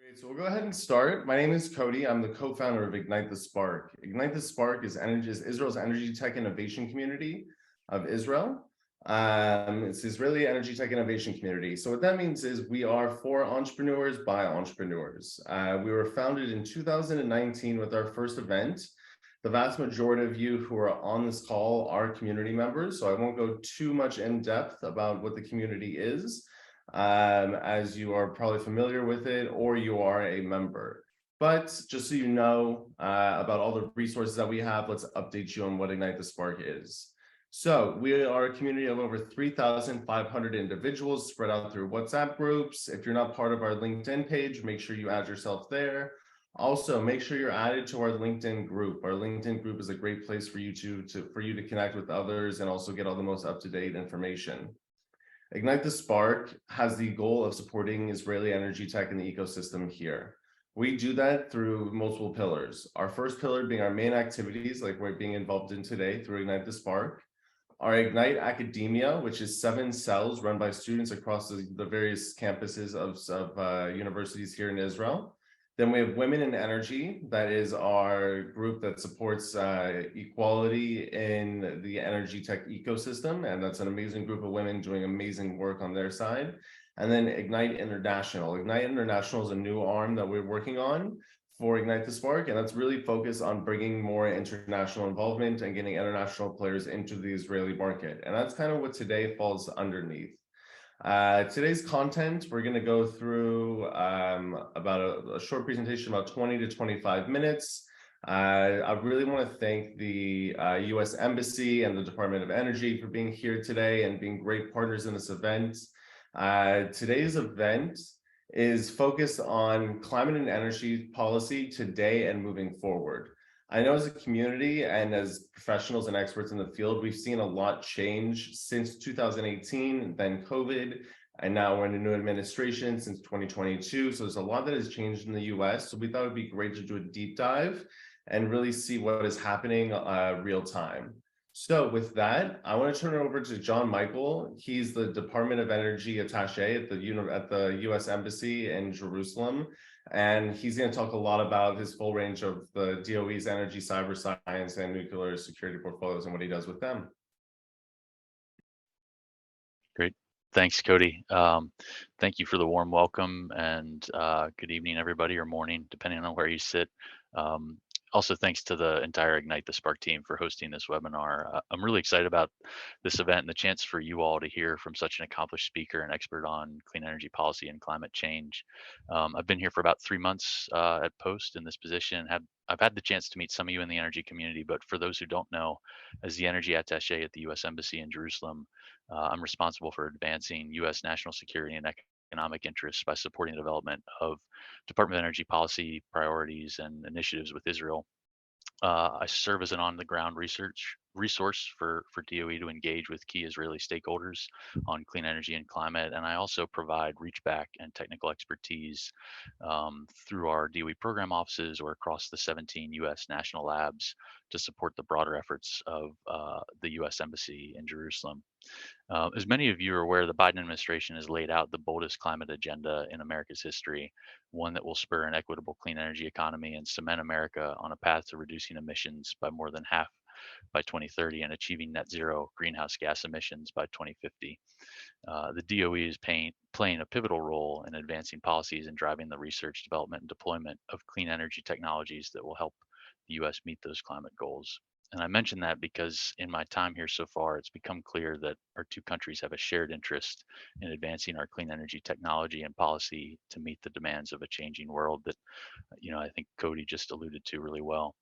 Great, so we'll go ahead and start. My name is Cody. I'm the co-founder of Ignite the Spark. Ignite the Spark is Israel's energy tech innovation community of Israel. It's Israeli energy tech innovation community. So what that means is we are for entrepreneurs by entrepreneurs. We were founded in 2019 with our first event. The vast majority of you who are on this call are community members, so I won't go too much in depth about what the community is, as you are probably familiar with it or you are a member. But just so you know about all the resources that we have, let's update you on what Ignite the Spark is. So we are a community of over 3,500 individuals spread out through WhatsApp groups. If you're not part of our LinkedIn page, make sure you add yourself there. Also, make sure you're added to our LinkedIn group. Our LinkedIn group is a great place for you to connect with others and also get all the most up-to-date information. Ignite the Spark has the goal of supporting Israeli energy tech in the ecosystem here. We do that through multiple pillars. Our first pillar being our main activities, like we're being involved in today through Ignite the Spark. Our Ignite Academia, which is 7 cells run by students across the various campuses of universities here in Israel. Then we have Women in Energy. That is our group that supports equality in the energy tech ecosystem. And that's an amazing group of women doing amazing work on their side. And then Ignite International. Ignite International is a new arm that we're working on for Ignite the Spark, and that's really focused on bringing more international involvement and getting international players into the Israeli market. And that's kind of what today falls underneath. Today's content, we're going to go through about a short presentation, about 20 to 25 minutes. I really want to thank the US Embassy and the Department of Energy for being here today and being great partners in this event. Today's event is focused on climate and energy policy today and moving forward. I know as a community and as professionals and experts in the field, we've seen a lot change since 2018, then COVID, and now we're in a new administration since 2022. So there's a lot that has changed in the US. So we thought it'd be great to do a deep dive and really see what is happening real time. So with that, I want to turn it over to John Michael. He's the Department of Energy attaché at the US Embassy in Jerusalem. And he's going to talk a lot about his full range of the DOE's energy, cyber science, and nuclear security portfolios and what he does with them. Great. Thanks, Cody. Thank you for the warm welcome and good evening, everybody, or morning, depending on where you sit. Also, thanks to the entire Ignite the Spark team for hosting this webinar. I'm really excited about this event and the chance for you all to hear from such an accomplished speaker and expert on clean energy policy and climate change. I've been here for about 3 months at Post in this position. I've had the chance to meet some of you in the energy community, but for those who don't know, as the energy attaché at the U.S. Embassy in Jerusalem, I'm responsible for advancing U.S. national security and economic interests by supporting the development of Department of Energy policy priorities and initiatives with Israel. I serve as an on-the-ground resource for DOE to engage with key Israeli stakeholders on clean energy and climate, and I also provide reachback and technical expertise through our DOE program offices or across the 17 U.S. national labs to support the broader efforts of the U.S. Embassy in Jerusalem. As many of you are aware, the Biden administration has laid out the boldest climate agenda in America's history, one that will spur an equitable clean energy economy and cement America on a path to reducing emissions by more than half by 2030 and achieving net zero greenhouse gas emissions by 2050. The DOE is playing a pivotal role in advancing policies and driving the research, development, and deployment of clean energy technologies that will help the U.S. meet those climate goals. And I mention that because in my time here so far, it's become clear that our two countries have a shared interest in advancing our clean energy technology and policy to meet the demands of a changing world that, I think Cody just alluded to really well.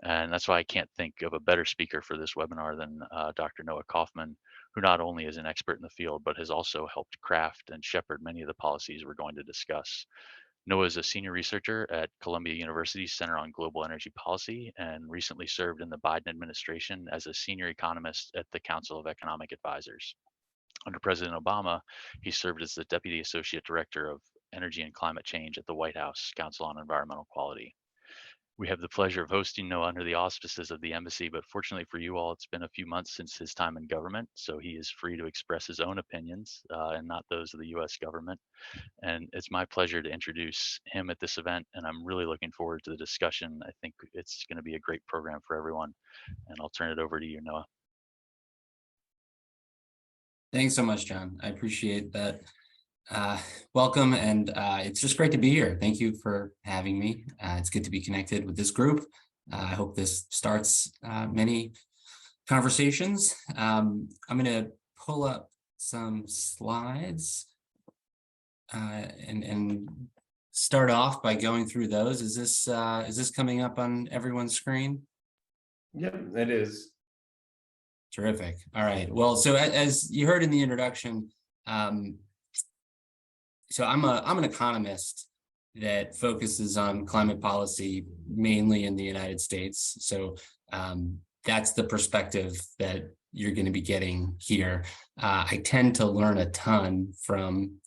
And that's why I can't think of a better speaker for this webinar than Dr. Noah Kaufman, who not only is an expert in the field, but has also helped craft and shepherd many of the policies we're going to discuss. Noah is a senior researcher at Columbia University's Center on Global Energy Policy and recently served in the Biden administration as a senior economist at the Council of Economic Advisors. Under President Obama, he served as the Deputy Associate Director of Energy and Climate Change at the White House Council on Environmental Quality. We have the pleasure of hosting Noah under the auspices of the embassy, but fortunately for you all, it's been a few months since his time in government, so he is free to express his own opinions and not those of the U.S. government. And it's my pleasure to introduce him at this event, and I'm really looking forward to the discussion. I think it's going to be a great program for everyone, and I'll turn it over to you, Noah. Thanks so much, John. I appreciate that. Welcome, and it's just great to be here. Thank you for having me. It's good to be connected with this group. I hope this starts many conversations. I'm going to pull up some slides and start off by going through those. Is this coming up on everyone's screen? Yep, it is. Terrific. All right. Well, so as you heard in the introduction, so I'm an economist that focuses on climate policy mainly in the United States. So that's the perspective that you're going to be getting here. I tend to learn a ton from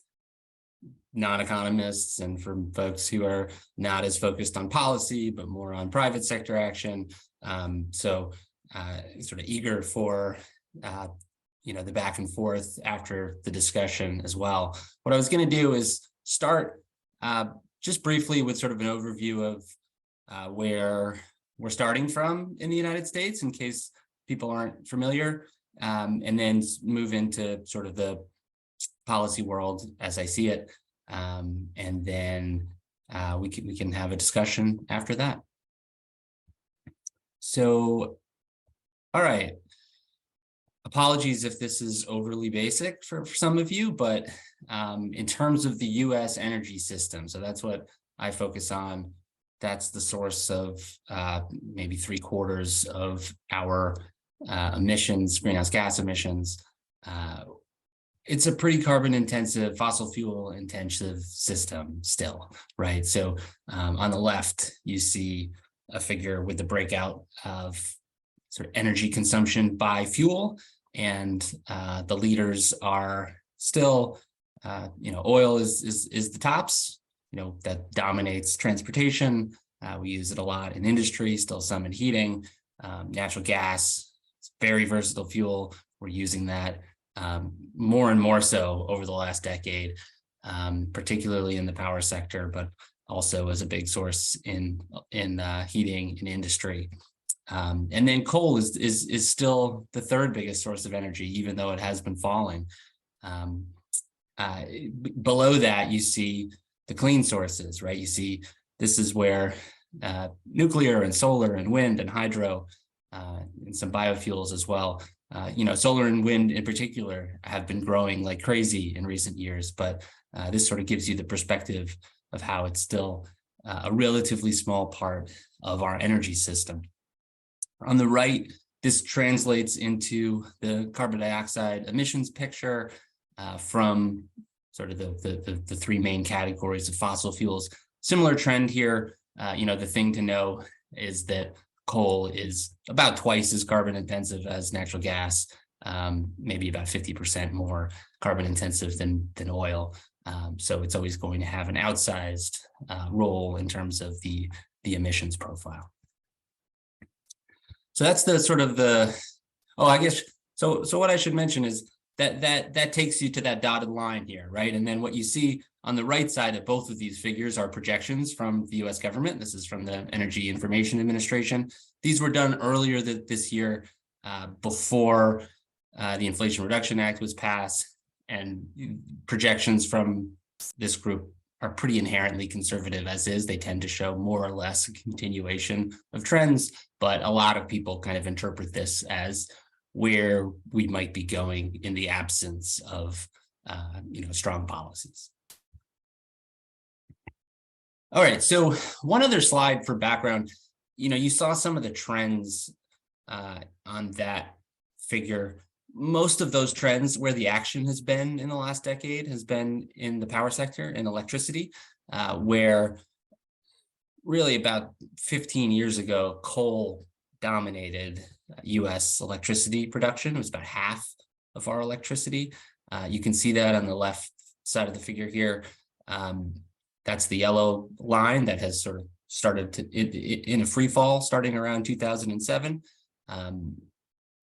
non-economists and from folks who are not as focused on policy, but more on private sector action. So sort of eager for the back and forth after the discussion as well. What I was going to do is start just briefly with sort of an overview of where we're starting from in the United States, in case people aren't familiar, and then move into sort of the policy world as I see it, and then we can have a discussion after that. So, all right. Apologies if this is overly basic for some of you, but in terms of the U.S. energy system, so that's what I focus on. That's the source of maybe 3/4 of our emissions, greenhouse gas emissions. It's a pretty carbon intensive, fossil fuel intensive system still, right? So on the left, you see a figure with the breakout of sort of energy consumption by fuel. And the leaders are still, oil is the tops, that dominates transportation. We use it a lot in industry, still some in heating. Natural gas, it's a very versatile fuel. We're using that more and more so over the last decade, particularly in the power sector, but also as a big source in heating and industry. And then coal is still the third biggest source of energy, even though it has been falling. Below that, you see the clean sources, right? You see this is where nuclear and solar and wind and hydro and some biofuels as well. Solar and wind in particular have been growing like crazy in recent years, but this sort of gives you the perspective of how it's still a relatively small part of our energy system. On the right, this translates into the carbon dioxide emissions picture from sort of the three main categories of fossil fuels. Similar trend here. The thing to know is that coal is about twice as carbon intensive as natural gas, maybe about 50% more carbon intensive than oil. So it's always going to have an outsized role in terms of the emissions profile. So that's the sort of so what I should mention is that takes you to that dotted line here, right? And then what you see on the right side of both of these figures are projections from the US government. This is from the Energy Information Administration. These were done earlier this year before the Inflation Reduction Act was passed, and projections from this group are pretty inherently conservative as is. They tend to show more or less a continuation of trends, but a lot of people kind of interpret this as where we might be going in the absence of strong policies. All right, so one other slide for background. You saw some of the trends on that figure. Most of those trends where the action has been in the last decade has been in the power sector and electricity, where really about 15 years ago, coal dominated US electricity production. It was about half of our electricity. You can see that on the left side of the figure here. That's the yellow line that has sort of started to in a free fall starting around 2007.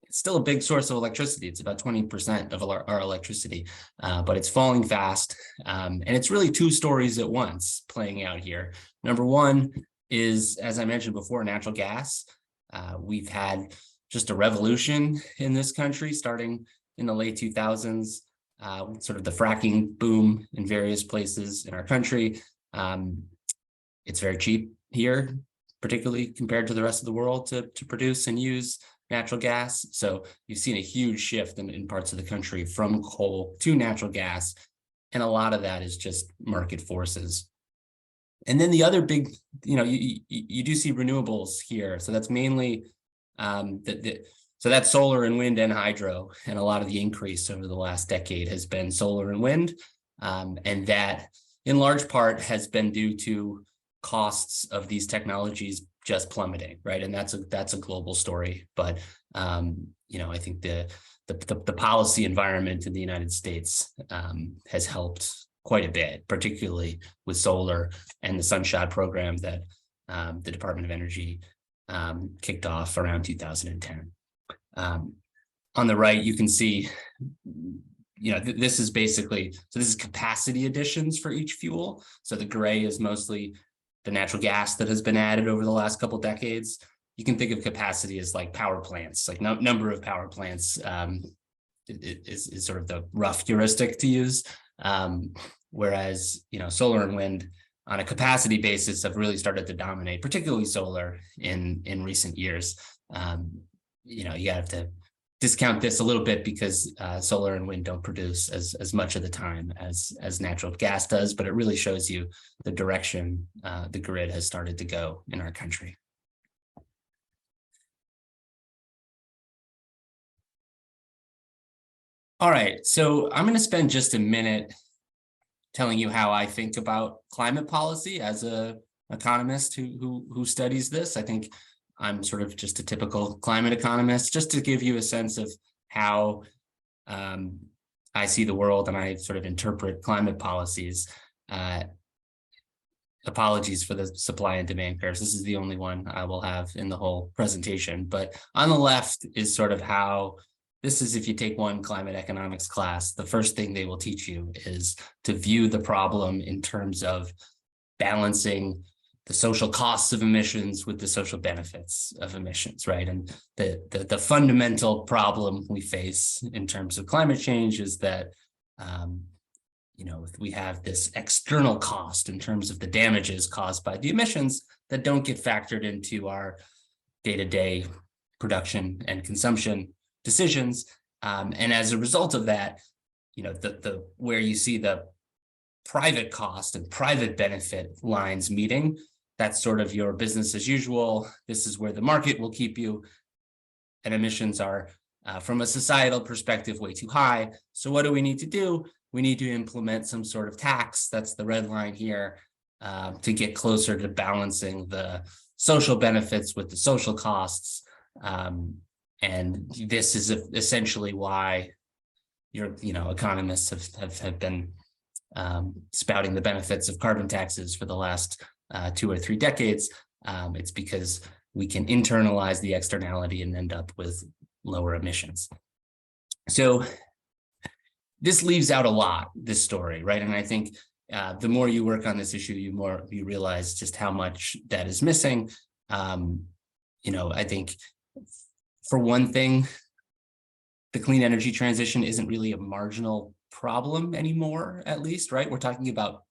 It's still a big source of electricity. It's about 20% of our electricity, but it's falling fast. And it's really two stories at once playing out here. Number one is, as I mentioned before, natural gas. We've had just a revolution in this country starting in the late 2000s, sort of the fracking boom in various places in our country. It's very cheap here, particularly compared to the rest of the world to produce and use natural gas. So you've seen a huge shift in parts of the country from coal to natural gas. And a lot of that is just market forces. And then the other big, you do see renewables here. So that's mainly, so that's solar and wind and hydro. And a lot of the increase over the last decade has been solar and wind. And that in large part has been due to costs of these technologies just plummeting, right? And that's a global story. But I think the policy environment in the United States has helped quite a bit, particularly with solar and the Sunshot program that the Department of Energy kicked off around 2010. On the right, you can see, this is basically, so this is capacity additions for each fuel. So the gray is mostly the natural gas that has been added over the last couple decades. You can think of capacity as like power plants, like number of power plants is sort of the rough heuristic to use. Whereas, solar and wind on a capacity basis have really started to dominate, particularly solar in recent years. You have to discount this a little bit because solar and wind don't produce as much of the time as natural gas does, but it really shows you the direction the grid has started to go in our country. All right, so I'm going to spend just a minute telling you how I think about climate policy as an economist who studies this. I think I'm sort of just a typical climate economist, just to give you a sense of how I see the world and I sort of interpret climate policies. Apologies for the supply and demand curves. This is the only one I will have in the whole presentation. But on the left is sort of how, this is if you take one climate economics class, the first thing they will teach you is to view the problem in terms of balancing the social costs of emissions with the social benefits of emissions, right? And the fundamental problem we face in terms of climate change is that, we have this external cost in terms of the damages caused by the emissions that don't get factored into our day-to-day production and consumption decisions. And as a result of that, where you see the private cost and private benefit lines meeting, that's sort of your business as usual. This is where the market will keep you. And emissions are, from a societal perspective, way too high. So what do we need to do? We need to implement some sort of tax, that's the red line here, to get closer to balancing the social benefits with the social costs. And this is essentially why economists have been spouting the benefits of carbon taxes for the last 2 or 3 decades. It's because we can internalize the externality and end up with lower emissions. So this leaves out a lot, this story, right? And I think the more you work on this issue, you realize just how much that is missing. I think for one thing, the clean energy transition isn't really a marginal problem anymore, at least, right? We're talking about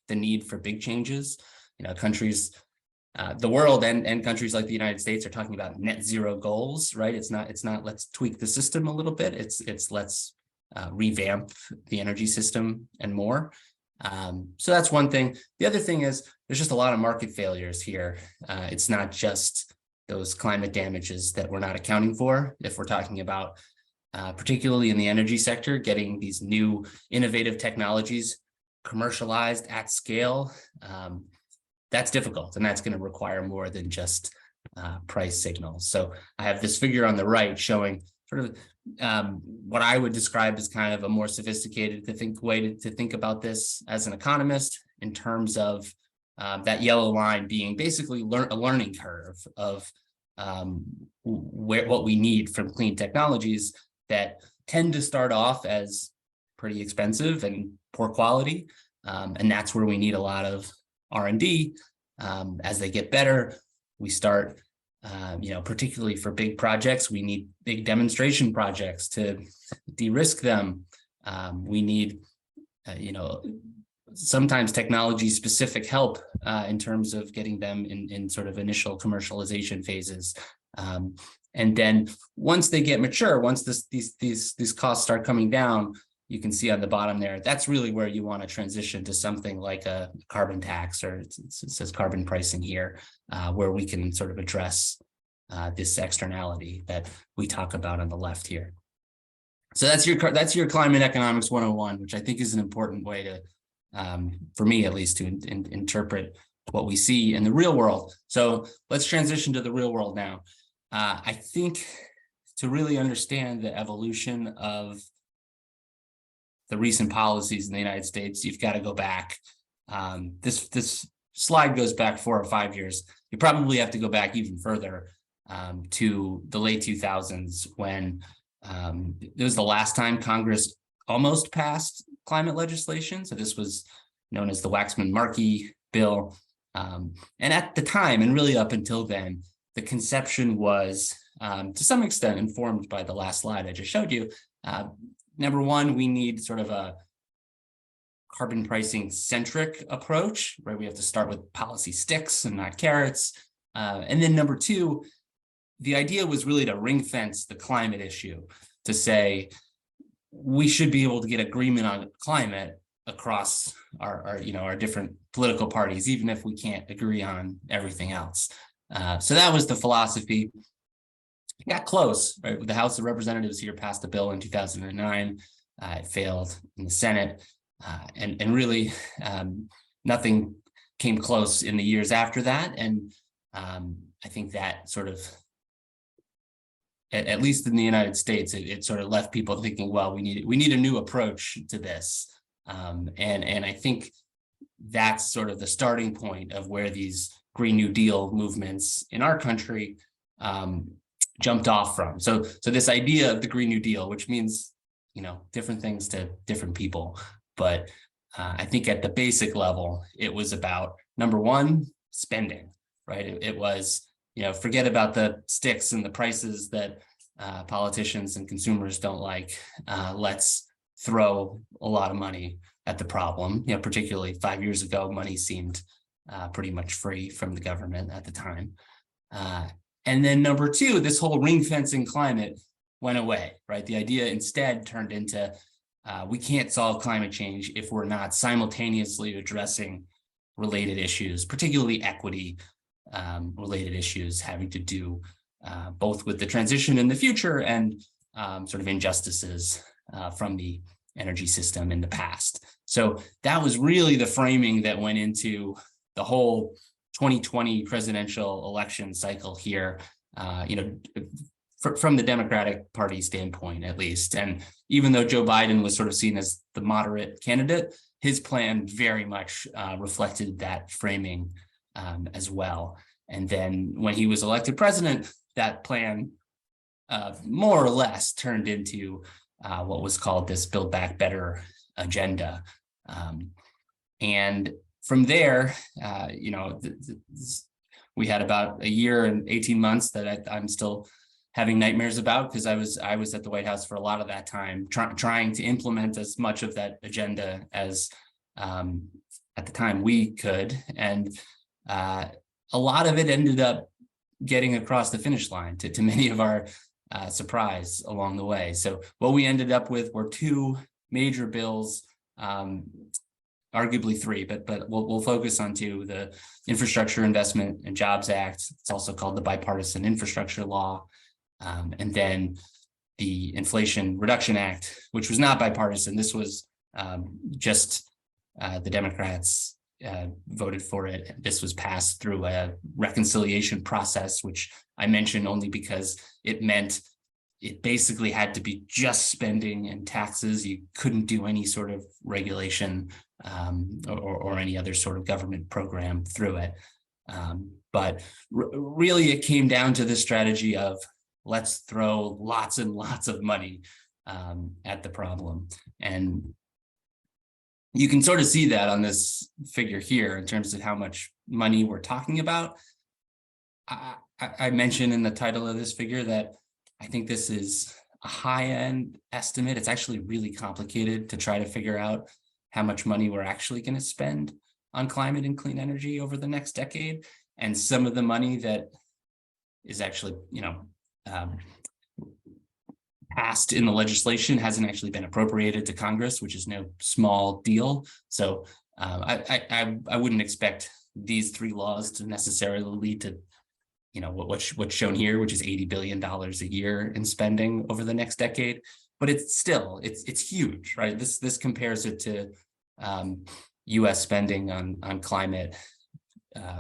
the need for big changes. Countries, the world and countries like the United States are talking about net zero goals, right? It's not let's tweak the system a little bit. It's let's revamp the energy system and more. So that's one thing. The other thing is there's just a lot of market failures here. It's not just those climate damages that we're not accounting for. If we're talking about, particularly in the energy sector, getting these new innovative technologies commercialized at scale, that's difficult, and that's going to require more than just price signals. So I have this figure on the right showing sort of what I would describe as kind of a more sophisticated way to think about this as an economist in terms of that yellow line being basically a learning curve of what we need from clean technologies that tend to start off as pretty expensive and poor quality. And that's where we need a lot of R&D. As they get better, we start, particularly for big projects, we need big demonstration projects to de-risk them. We need, sometimes technology specific help in terms of getting them in sort of initial commercialization phases. And then once they get mature, once these costs start coming down, you can see on the bottom there, that's really where you want to transition to something like a carbon tax, or it says carbon pricing here, where we can sort of address this externality that we talk about on the left here. So that's your climate economics 101, which I think is an important way to, for me at least, to interpret what we see in the real world. So let's transition to the real world now. I think to really understand the evolution of the recent policies in the United States, you've got to go back. This slide goes back 4 or 5 years. You probably have to go back even further to the late 2000s when it was the last time Congress almost passed climate legislation. So this was known as the Waxman-Markey bill. And at the time, and really up until then, the conception was to some extent informed by the last slide I just showed you. Number one, we need sort of a carbon pricing centric approach, right? We have to start with policy sticks and not carrots. And then number two, the idea was really to ring fence the climate issue, to say we should be able to get agreement on climate across our different political parties, even if we can't agree on everything else. So that was the philosophy. It got close, right? The House of Representatives here passed a bill in 2009. It failed in the Senate, and really nothing came close in the years after that. And I think that sort of, at least in the United States, it sort of left people thinking, well, we need a new approach to this. And I think that's sort of the starting point of where these Green New Deal movements in our country jumped off from. So this idea of the Green New Deal, which means, different things to different people. But I think at the basic level, it was about, number one, spending, right? It was, forget about the sticks and the prices that politicians and consumers don't like. Let's throw a lot of money at the problem. Particularly 5 years ago, money seemed pretty much free from the government at the time. And then number two, this whole ring fencing climate went away, right? The idea instead turned into we can't solve climate change if we're not simultaneously addressing related issues, particularly equity related issues having to do both with the transition in the future and sort of injustices from the energy system in the past. So that was really the framing that went into the whole 2020 presidential election cycle here, from the Democratic Party standpoint, at least. And even though Joe Biden was sort of seen as the moderate candidate, his plan very much reflected that framing as well. And then when he was elected president, that plan more or less turned into what was called this Build Back Better agenda. And from there, we had about a year and 18 months that I'm still having nightmares about, because I was at the White House for a lot of that time, trying to implement as much of that agenda as at the time we could. And a lot of it ended up getting across the finish line to many of our surprise along the way. So what we ended up with were two major bills, arguably three, but we'll focus on two: the Infrastructure Investment and Jobs Act. It's also called the Bipartisan Infrastructure Law. And then the Inflation Reduction Act, which was not bipartisan. This was just the Democrats voted for it. This was passed through a reconciliation process, which I mention only because it meant it basically had to be just spending and taxes. You couldn't do any sort of regulation or any other sort of government program through it. But really, it came down to this strategy of let's throw lots and lots of money at the problem. And you can sort of see that on this figure here in terms of how much money we're talking about. I mentioned in the title of this figure that I think this is a high-end estimate. It's actually really complicated to try to figure out how much money we're actually going to spend on climate and clean energy over the next decade. And some of the money that is actually, passed in the legislation hasn't actually been appropriated to Congress, which is no small deal. So I wouldn't expect these three laws to necessarily lead to, what's shown here, which is $80 billion a year in spending over the next decade. But it's still, it's huge, right? This compares it to U.S. spending on climate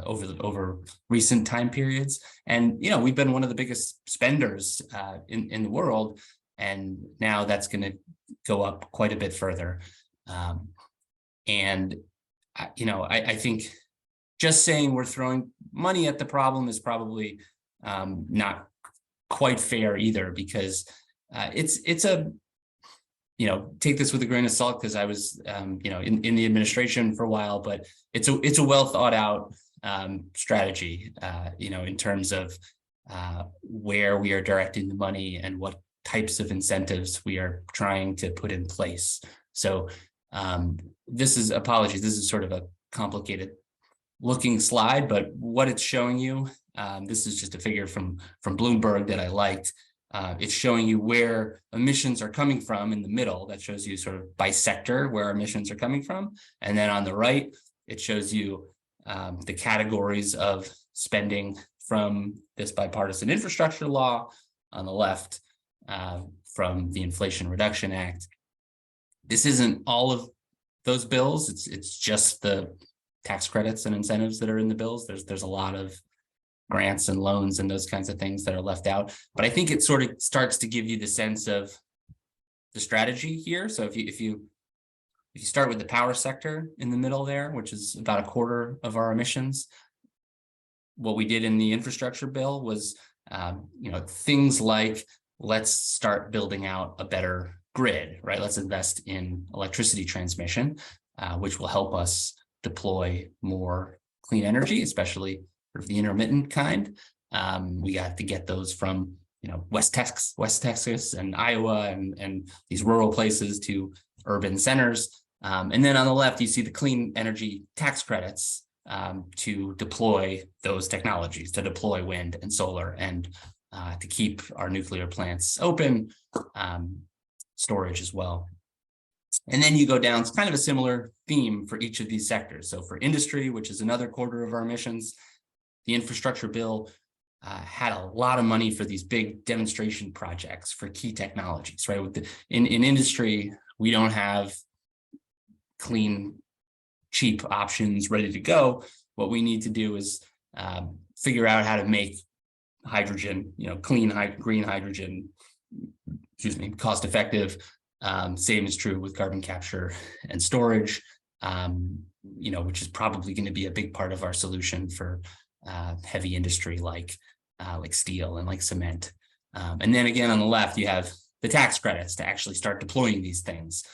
over recent time periods. And, we've been one of the biggest spenders in the world. And now that's going to go up quite a bit further. I think just saying we're throwing money at the problem is probably not quite fair either, because it's a, take this with a grain of salt, because I was, in the administration for a while, but it's a well thought out strategy, in terms of where we are directing the money and what types of incentives we are trying to put in place. So this is sort of a complicated looking slide, but what it's showing you, this is just a figure from Bloomberg that I liked. It's showing you where emissions are coming from in the middle. That shows you sort of by sector where emissions are coming from. And then on the right, it shows you the categories of spending from this bipartisan infrastructure law. On the left, from the Inflation Reduction Act. This isn't all of those bills. It's just the tax credits and incentives that are in the bills. There's a lot of grants and loans and those kinds of things that are left out. But I think it sort of starts to give you the sense of the strategy here. So if you start with the power sector in the middle there, which is about a quarter of our emissions, what we did in the infrastructure bill was, things like, let's start building out a better grid, right? Let's invest in electricity transmission, which will help us deploy more clean energy, especially sort of the intermittent kind. We got to get those from, West Texas and Iowa and these rural places to urban centers. And then on the left, you see the clean energy tax credits to deploy those technologies, to deploy wind and solar and to keep our nuclear plants open, storage as well. And then you go down, it's kind of a similar theme for each of these sectors. So for industry, which is another quarter of our emissions, the infrastructure bill had a lot of money for these big demonstration projects for key technologies, right? In industry, we don't have clean, cheap options ready to go. What we need to do is figure out how to make hydrogen, clean, green hydrogen, cost effective. Same is true with carbon capture and storage, which is probably going to be a big part of our solution for heavy industry like steel and like cement. And then again, on the left, you have the tax credits to actually start deploying these things.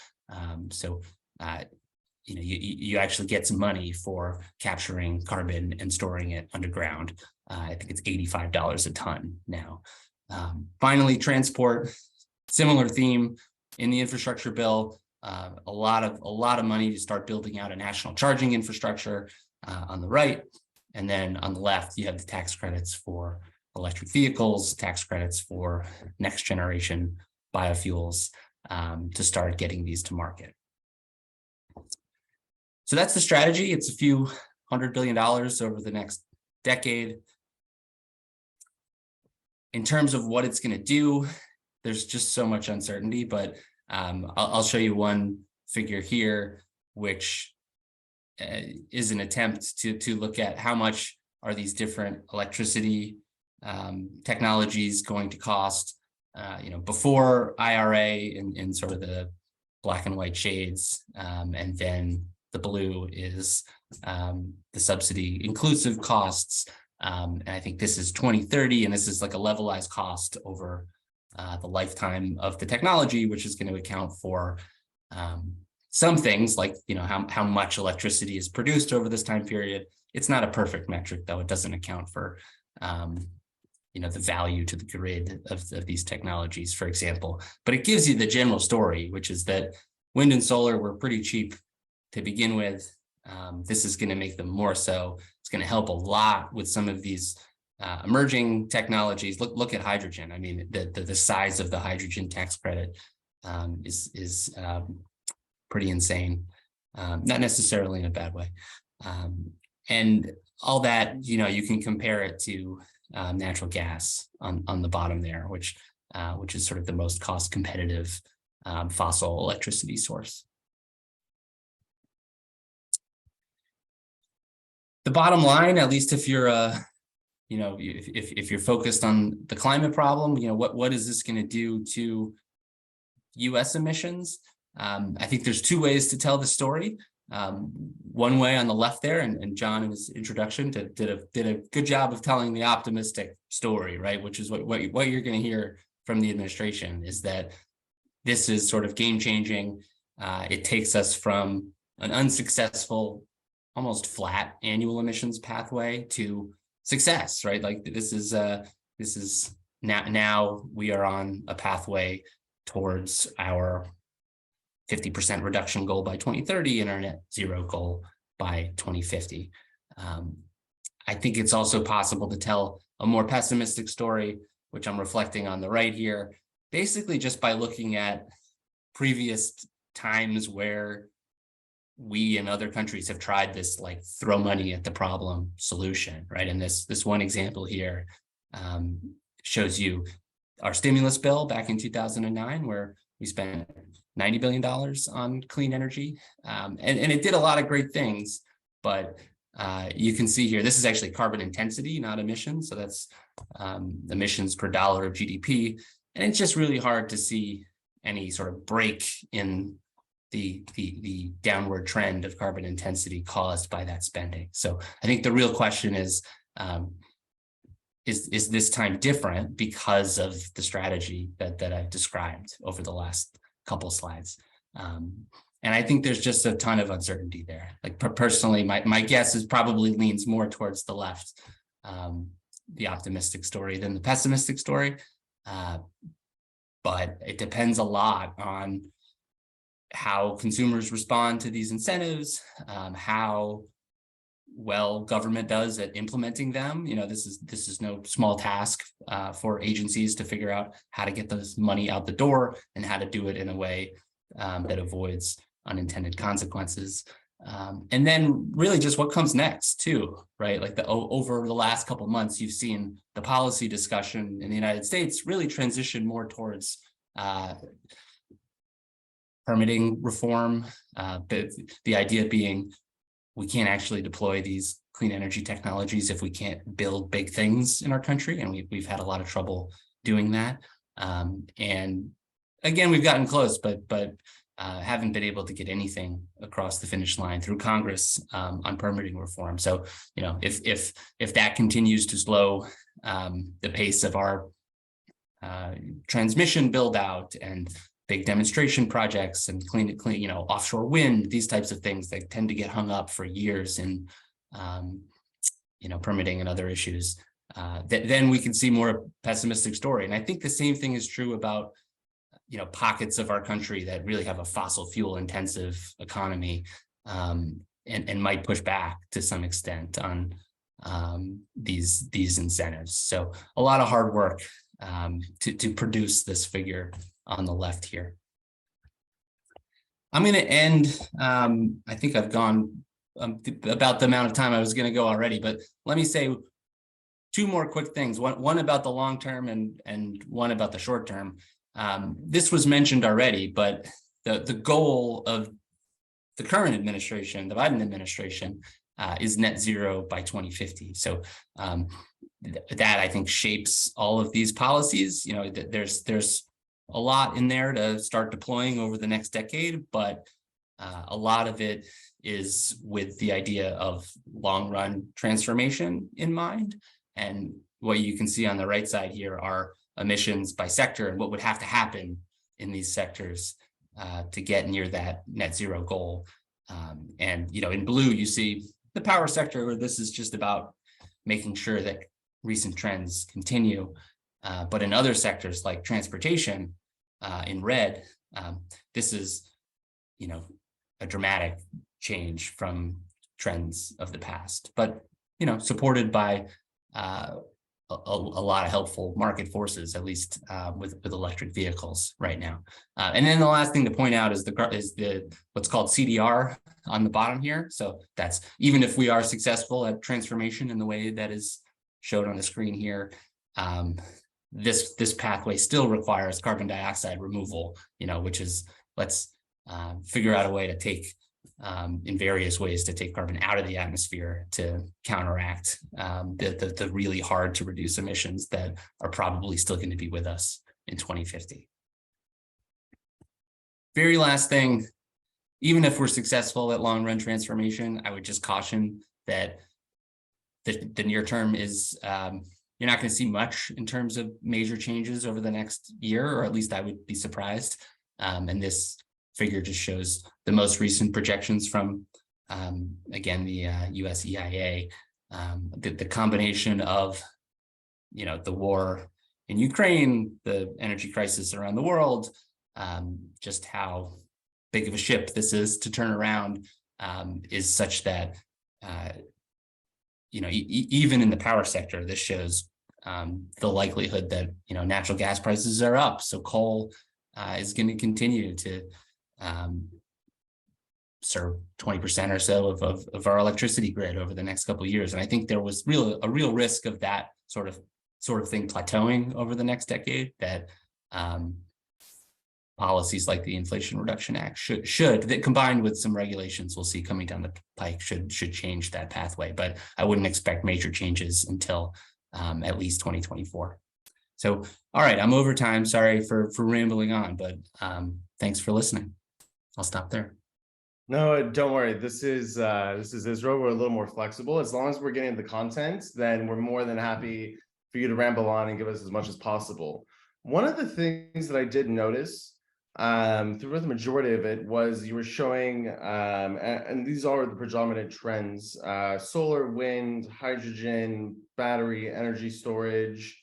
You actually get some money for capturing carbon and storing it underground. I think it's $85 a ton now. Finally, transport, similar theme in the infrastructure bill. A lot of money to start building out a national charging infrastructure on the right. And then on the left, you have the tax credits for electric vehicles, tax credits for next generation biofuels to start getting these to market. So that's the strategy. It's a few $100 billion over the next decade. In terms of what it's going to do, there's just so much uncertainty, but I'll show you one figure here, which is an attempt to look at how much are these different electricity technologies going to cost, before IRA in sort of the black and white shades, and then the blue is the subsidy inclusive costs. And I think this is 2030, and this is like a levelized cost over the lifetime of the technology, which is going to account for some things like, how much electricity is produced over this time period. It's not a perfect metric, though. It doesn't account for, the value to the grid of these technologies, for example. But it gives you the general story, which is that wind and solar were pretty cheap to begin with. This is going to make them more so. It's going to help a lot with some of these emerging technologies. Look at hydrogen. I mean, the size of the hydrogen tax credit is pretty insane, not necessarily in a bad way. And all that, you can compare it to natural gas on the bottom there, which is sort of the most cost competitive fossil electricity source. The bottom line, at least if you're if you're focused on the climate problem, what is this going to do to U.S. emissions? I think there's two ways to tell the story. One way on the left there, and John in his introduction did a good job of telling the optimistic story, right? Which is what you're going to hear from the administration, is that this is sort of game changing. It takes us from an unsuccessful, almost flat annual emissions pathway to success, right? Like this is now we are on a pathway towards our 50% reduction goal by 2030 and our net zero goal by 2050. I think it's also possible to tell a more pessimistic story, which I'm reflecting on the right here, basically just by looking at previous times where we and other countries have tried this like throw money at the problem solution, right? And this one example here shows you our stimulus bill back in 2009, where we spent $90 billion on clean energy. And it did a lot of great things, but you can see here, this is actually carbon intensity, not emissions. So that's emissions per dollar of GDP. And it's just really hard to see any sort of break in the downward trend of carbon intensity caused by that spending. So I think the real question is this time different because of the strategy that I've described over the last couple slides? And I think there's just a ton of uncertainty there. Like personally, my guess is probably leans more towards the left, the optimistic story than the pessimistic story. But it depends a lot on how consumers respond to these incentives, how well government does at implementing them. This is no small task for agencies to figure out how to get this money out the door and how to do it in a way that avoids unintended consequences. And then really just what comes next too, right? Like over the last couple of months, you've seen the policy discussion in the United States really transition more towards permitting reform, the idea being we can't actually deploy these clean energy technologies if we can't build big things in our country, and we've had a lot of trouble doing that. And again, we've gotten close, but haven't been able to get anything across the finish line through Congress on permitting reform. So, if that continues to slow the pace of our transmission build out and big demonstration projects and clean, offshore wind, these types of things that tend to get hung up for years in, permitting and other issues, then we can see more pessimistic story. And I think the same thing is true about, pockets of our country that really have a fossil fuel intensive economy, and might push back to some extent on these incentives. So a lot of hard work to produce this figure on the left here. I'm going to end. I think I've gone about the amount of time I was going to go already, but let me say two more quick things. One about the long term and one about the short term. This was mentioned already, but the goal of the current administration, the Biden administration, is net zero by 2050. So that I think shapes all of these policies. There's a lot in there to start deploying over the next decade, but a lot of it is with the idea of long run transformation in mind. And what you can see on the right side here are emissions by sector and what would have to happen in these sectors to get near that net zero goal. And in blue, you see the power sector, where this is just about making sure that recent trends continue. But in other sectors like transportation, in red, this is, a dramatic change from trends of the past, but, supported by a lot of helpful market forces, at least with electric vehicles right now. And then the last thing to point out is the what's called CDR on the bottom here. So that's, even if we are successful at transformation in the way that is showed on the screen here, this pathway still requires carbon dioxide removal, which is, let's figure out a way to take in various ways to take carbon out of the atmosphere to counteract the really hard to reduce emissions that are probably still going to be with us in 2050. Very last thing, even if we're successful at long run transformation, I would just caution that the near term is you're not going to see much in terms of major changes over the next year, or at least I would be surprised. And this figure just shows the most recent projections from, again, the US EIA. The combination of, the war in Ukraine, the energy crisis around the world, just how big of a ship this is to turn around is such that, even in the power sector, this shows the likelihood that, natural gas prices are up. So coal is going to continue to serve 20% or so of our electricity grid over the next couple of years. And I think there was a real risk of that sort of thing plateauing over the next decade, that policies like the Inflation Reduction Act should that, combined with some regulations we'll see coming down the pike, should change that pathway. But I wouldn't expect major changes until at least 2024. So, all right, I'm over time. Sorry for rambling on, but thanks for listening. I'll stop there. No, don't worry. This is Israel. We're a little more flexible. As long as we're getting the content, then we're more than happy for you to ramble on and give us as much as possible. One of the things that I did notice throughout the majority of it was you were showing, and these are the predominant trends: solar, wind, hydrogen, battery, energy storage.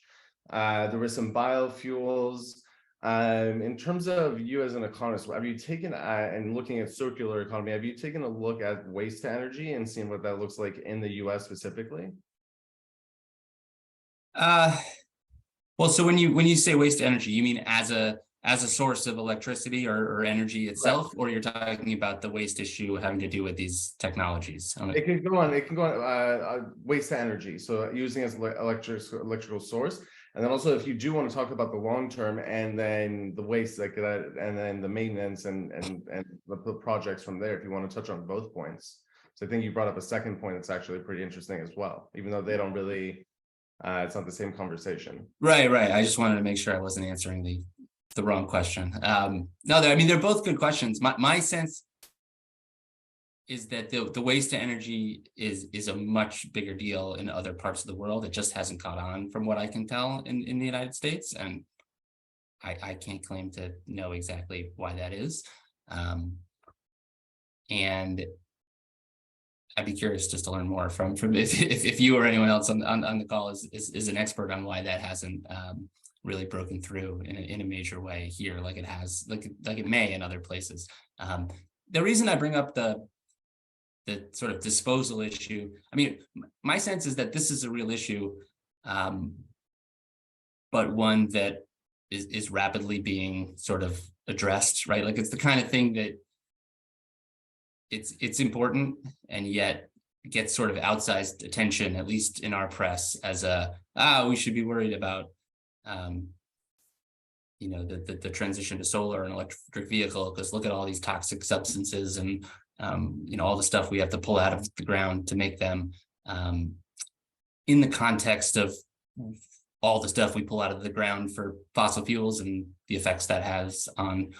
There were some biofuels. In terms of you as an economist, have you taken, and looking at circular economy, have you taken a look at waste to energy and seen what that looks like in the US specifically? Well, so when you say waste to energy, you mean as a source of electricity or energy itself, right, or you're talking about the waste issue having to do with these technologies? It can go on waste to energy, so using as electrical source. And then also, if you do want to talk about the long term and then the waste, like that, and then the maintenance and the projects from there, if you want to touch on both points. So I think you brought up a second point that's actually pretty interesting as well, even though they don't really, it's not the same conversation. Right. I just wanted to make sure I wasn't answering the wrong question. No, they're both good questions. My sense is that the waste to energy is a much bigger deal in other parts of the world. It just hasn't caught on, from what I can tell, in the United States, and I can't claim to know exactly why that is. And I'd be curious just to learn more from if you or anyone else on the call is an expert on why that hasn't really broken through in a major way here, like it has, like it may in other places. The reason I bring up the sort of disposal issue, I mean, my sense is that this is a real issue, but one that is rapidly being sort of addressed, right? Like, it's the kind of thing that it's important, and yet gets sort of outsized attention, at least in our press, as we should be worried about the transition to solar and electric vehicle, because look at all these toxic substances and all the stuff we have to pull out of the ground to make them, in the context of all the stuff we pull out of the ground for fossil fuels and the effects that has on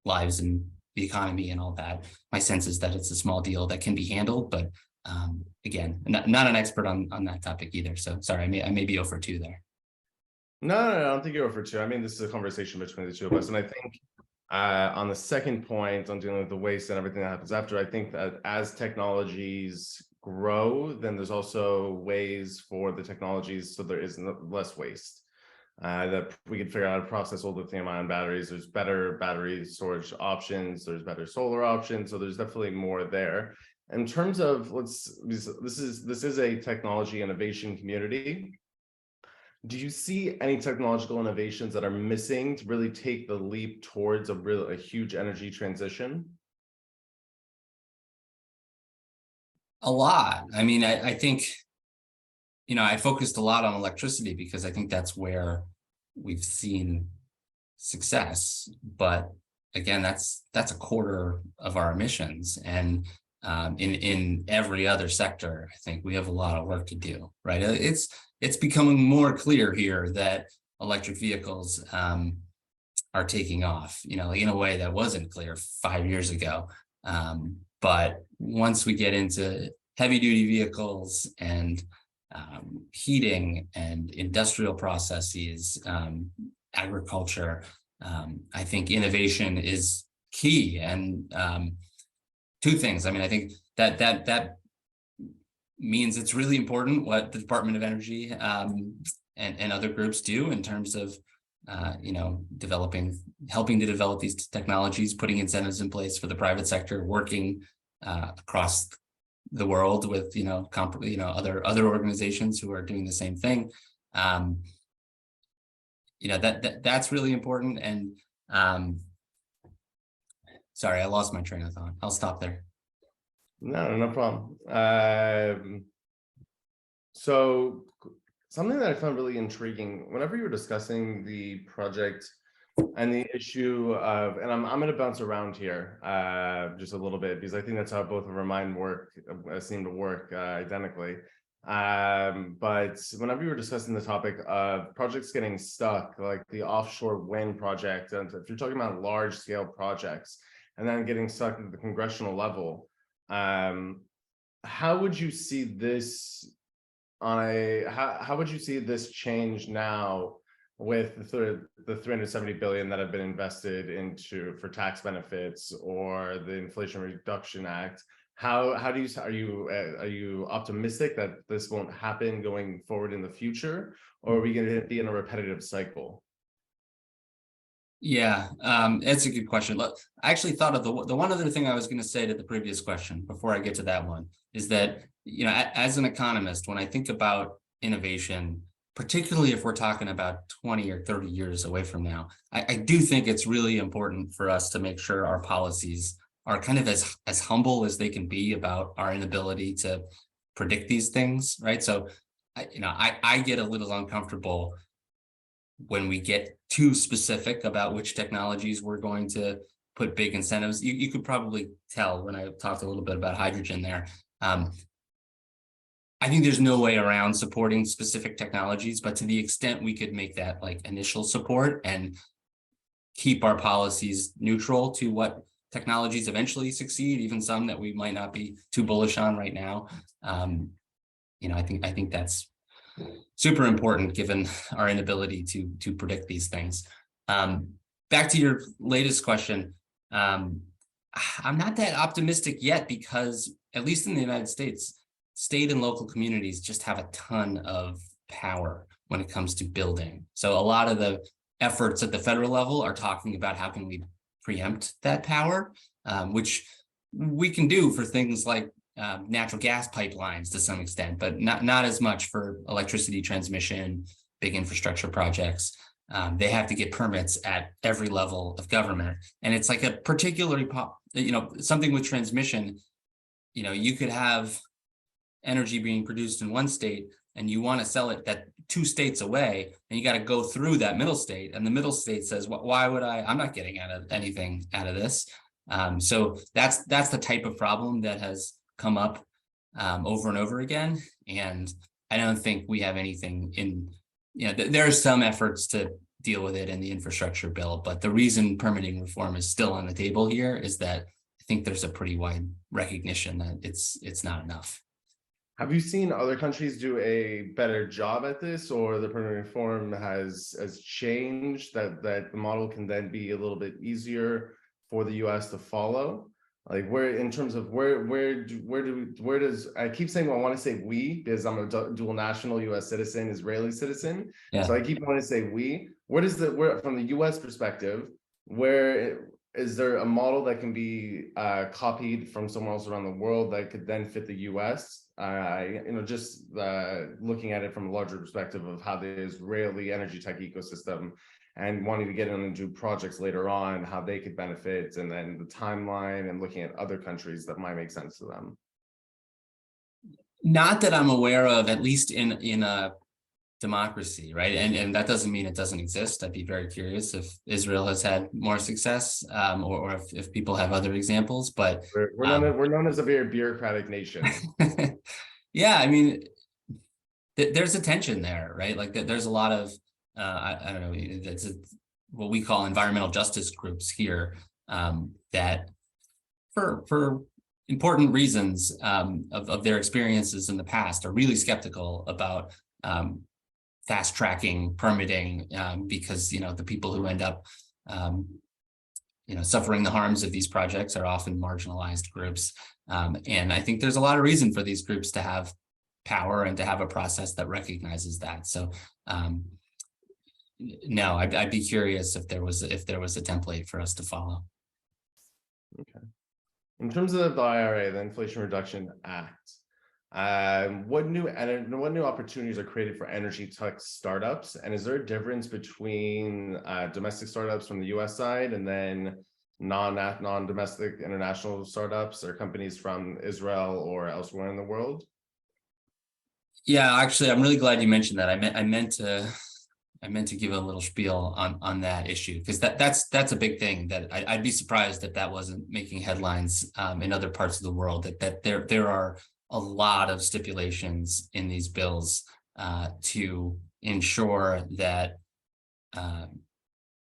lives in the economy and all that. My sense is that it's a small deal that can be handled, but again, not an expert on that topic either. So sorry, I may be over 2 there. No, I don't think you're over 2. I mean, this is a conversation between the two of us, and I think on the second point on dealing with the waste and everything that happens after, I think that as technologies grow, then there's also ways for the technologies so there is less waste. That we can figure out how to process old lithium-ion batteries. There's better battery storage options. There's better solar options. So there's definitely more there. In terms of this is a technology innovation community. Do you see any technological innovations that are missing to really take the leap towards a huge energy transition? A lot. I mean, I think, I focused a lot on electricity because I think that's where we've seen success. But again, that's a quarter of our emissions, and in every other sector, I think we have a lot of work to do. Right? It's becoming more clear here that electric vehicles are taking off. In a way that wasn't clear 5 years ago. But once we get into heavy duty vehicles and heating and industrial processes, agriculture, I think innovation is key. And 2 things. I mean, I think that means it's really important what the Department of Energy and other groups do in terms of helping to develop these technologies, putting incentives in place for the private sector, working across the world with other organizations who are doing the same thing. That's really important. And sorry, I lost my train of thought. I'll stop there. No problem. So something that I found really intriguing whenever you were discussing the project and the issue of, and I'm going to bounce around here just a little bit because I think that's how both of our mind seem to work identically. But whenever you were discussing the topic of projects getting stuck, like the offshore wind project, and if you're talking about large scale projects and then getting stuck at the congressional level, how would you see this how would you see this change now with the 370 billion that have been invested for tax benefits or the Inflation Reduction Act? Are you optimistic that this won't happen going forward in the future, or are we going to be in a repetitive cycle? Yeah, it's a good question. Look, I actually thought of the one other thing I was going to say to the previous question before I get to that one is that, as an economist, when I think about innovation, particularly if we're talking about 20 or 30 years away from now, I do think it's really important for us to make sure our policies are kind of as humble as they can be about our inability to predict these things, right? So, I get a little uncomfortable when we get too specific about which technologies we're going to put big incentives. You could probably tell when I talked a little bit about hydrogen there. I think there's no way around supporting specific technologies, but to the extent we could make that like initial support and keep our policies neutral to what technologies eventually succeed, even some that we might not be too bullish on right now. I think that's super important given our inability to predict these things. Back to your latest question, I'm not that optimistic yet because, at least in the United States, state and local communities just have a ton of power when it comes to building. So a lot of the efforts at the federal level are talking about how can we preempt that power, which we can do for things like natural gas pipelines to some extent, but not as much for electricity transmission, big infrastructure projects. They have to get permits at every level of government. And it's like a particularly, something with transmission, you could have energy being produced in one state and you want to sell it that 2 states away, and you got to go through that middle state, and the middle state says, why would I'm not getting anything out of this. So that's the type of problem that has come up over and over again. And I don't think we have anything there are some efforts to deal with it in the infrastructure bill. But the reason permitting reform is still on the table here is that I think there's a pretty wide recognition that it's not enough. Have you seen other countries do a better job at this, or the permitting reform has changed that the model can then be a little bit easier for the US to follow? Like where, in terms of where does, I keep saying, well, I want to say we, because I'm a dual national US citizen, Israeli citizen. Yeah. So I keep wanting to say we. Where from the US perspective, where is there a model that can be copied from somewhere else around the world that could then fit the US? Just looking at it from a larger perspective of how the Israeli energy tech ecosystem and wanting to get in and do projects later on, how they could benefit, and then the timeline and looking at other countries that might make sense to them. Not that I'm aware of, at least in a democracy, right? And that doesn't mean it doesn't exist. I'd be very curious if Israel has had more success, or if people have other examples. But we're known as a very bureaucratic nation. Yeah, I mean, there's a tension there, right? Like there's a lot of I don't know, it's what we call environmental justice groups here, that for important reasons of their experiences in the past are really skeptical about fast tracking permitting, because the people who end up suffering the harms of these projects are often marginalized groups, and I think there's a lot of reason for these groups to have power and to have a process that recognizes that. So no, I'd be curious if there was a template for us to follow. Okay. In terms of the IRA, the Inflation Reduction Act, what new opportunities are created for energy tech startups? And is there a difference between domestic startups from the US side and then non-domestic international startups or companies from Israel or elsewhere in the world? Yeah, actually, I'm really glad you mentioned that. I meant to give a little spiel on that issue, because that's a big thing that I'd be surprised if that wasn't making headlines in other parts of the world, that there are a lot of stipulations in these bills to ensure that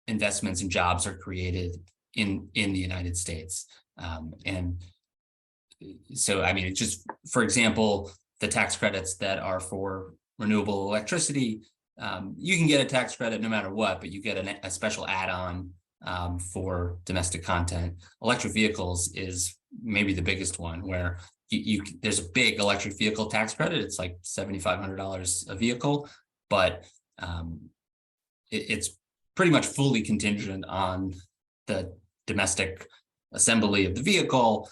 investments and jobs are created in the United States. And so, I mean, just for example, the tax credits that are for renewable electricity, you can get a tax credit no matter what, but you get a special add-on for domestic content. Electric vehicles is maybe the biggest one, where there's a big electric vehicle tax credit. It's like $7,500 a vehicle, but it's pretty much fully contingent on the domestic assembly of the vehicle.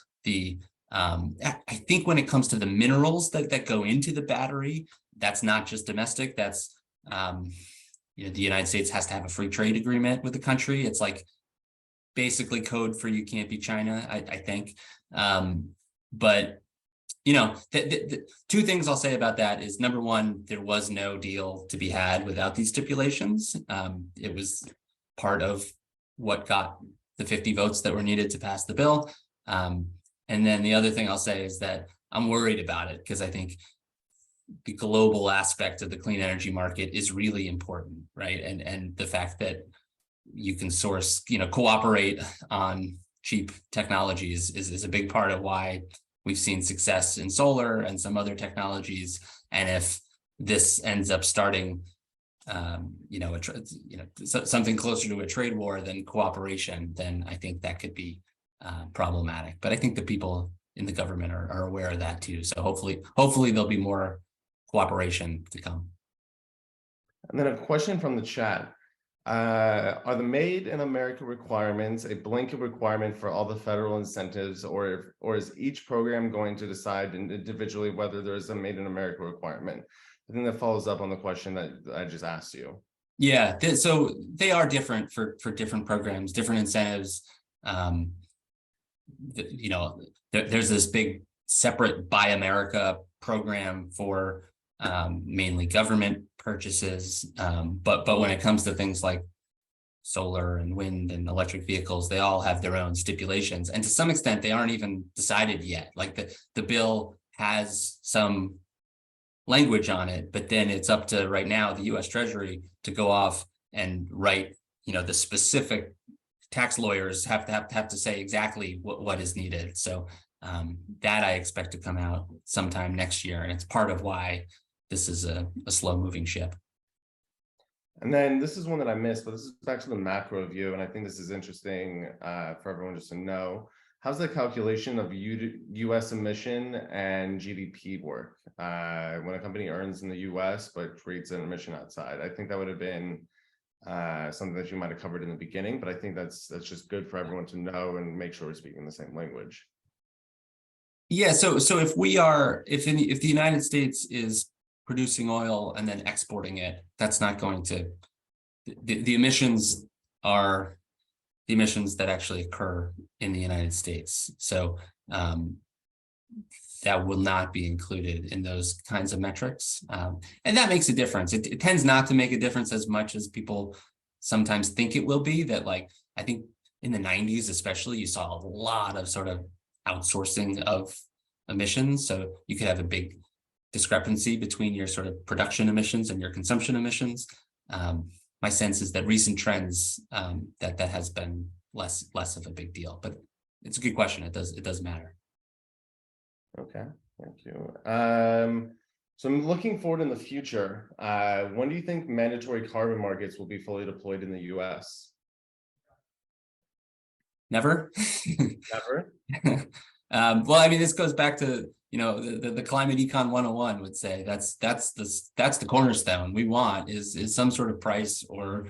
I think when it comes to the minerals that go into the battery, that's not just domestic. That's the United States has to have a free trade agreement with the country. It's like basically code for you can't be China, I think. But the two things I'll say about that is, number one, there was no deal to be had without these stipulations. It was part of what got the 50 votes that were needed to pass the bill. And then the other thing I'll say is that I'm worried about it, because I think the global aspect of the clean energy market is really important, right? And the fact that you can source, cooperate on cheap technologies is a big part of why we've seen success in solar and some other technologies. And if this ends up starting, something closer to a trade war than cooperation, then I think that could be problematic. But I think the people in the government are aware of that too. So hopefully there'll be more cooperation to come. And then a question from the chat. Are the Made in America requirements a blanket requirement for all the federal incentives, or is each program going to decide individually whether there's a Made in America requirement? I think that follows up on the question that I just asked you. Yeah, so they are different for different programs, different incentives. There's this big separate Buy America program for mainly government purchases, but when it comes to things like solar and wind and electric vehicles, they all have their own stipulations, and to some extent they aren't even decided yet. Like the bill has some language on it, but then it's up to right now the US Treasury to go off and write, the specific tax lawyers have to say exactly what is needed. So that I expect to come out sometime next year. And it's part of why this is a slow moving ship. And then this is one that I missed, but this is back to the macro view. And I think this is interesting for everyone just to know. How's the calculation of US emission and GDP work when a company earns in the US but creates an emission outside? I think that would have been something that you might have covered in the beginning, but I think that's just good for everyone to know and make sure we're speaking the same language. Yeah, so if the United States is producing oil and then exporting it, that's not going to, the emissions are the emissions that actually occur in the United States. So that will not be included in those kinds of metrics. And that makes a difference. It tends not to make a difference as much as people sometimes think it will be. That, like, I think in the 90s especially, you saw a lot of sort of outsourcing of emissions. So you could have a big discrepancy between your sort of production emissions and your consumption emissions. My sense is that recent trends, that has been less of a big deal, but it's a good question. It does matter. Okay, thank you. So I'm looking forward in the future. When do you think mandatory carbon markets will be fully deployed in the US? Never. Never. Well, I mean, this goes back to, the climate econ 101 would say that's the cornerstone we want is some sort of price or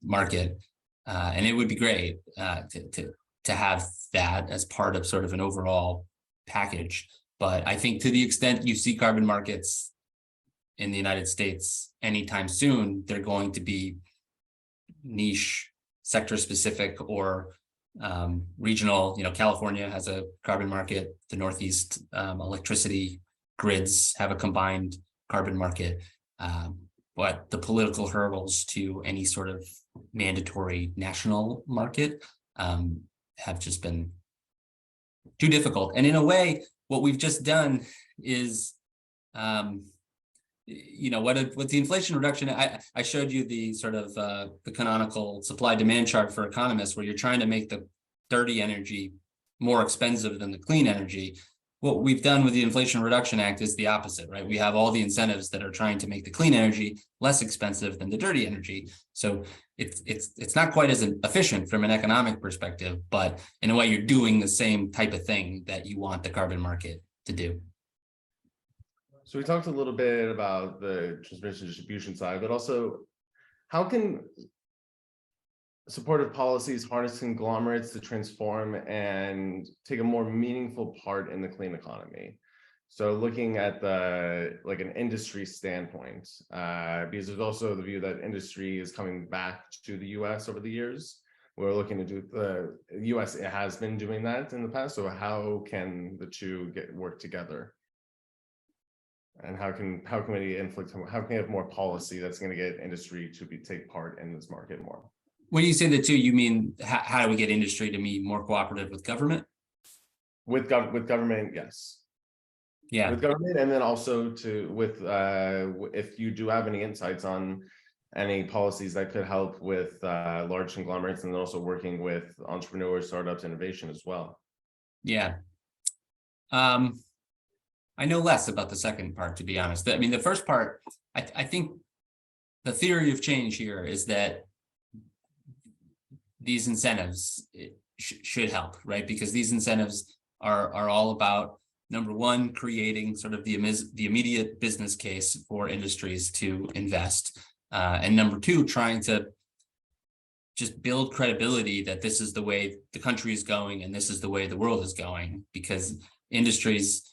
market, and it would be great to have that as part of sort of an overall package. But I think to the extent you see carbon markets in the United States anytime soon, they're going to be niche, sector specific, or regional. California has a carbon market. The Northeast electricity grids have a combined carbon market. But the political hurdles to any sort of mandatory national market have just been too difficult. And in a way, what we've just done is, what the Inflation Reduction, I showed you the sort of the canonical supply demand chart for economists, where you're trying to make the dirty energy more expensive than the clean energy. What we've done with the Inflation Reduction Act is the opposite, right? We have all the incentives that are trying to make the clean energy less expensive than the dirty energy. So it's not quite as efficient from an economic perspective, but in a way you're doing the same type of thing that you want the carbon market to do. So we talked a little bit about the transmission distribution side, but also how can supportive policies harness conglomerates to transform and take a more meaningful part in the clean economy? So looking at an industry standpoint, because there's also the view that industry is coming back to the US over the years. We're looking to do the US has been doing that in the past. So how can the two work together? And how can we influence? How can we have more policy that's going to get industry to take part in this market more? When you say the two, you mean how do we get industry to be more cooperative with government? With government, yes. Yeah. With government, and then also if you do have any insights on any policies that could help with large conglomerates, and then also working with entrepreneurs, startups, innovation as well. Yeah. I know less about the second part, to be honest. I mean, the first part, I think the theory of change here is that these incentives should help, right? Because these incentives are all about, number one, creating sort of the immediate business case for industries to invest. And number two, trying to just build credibility that this is the way the country is going and this is the way the world is going, because industries,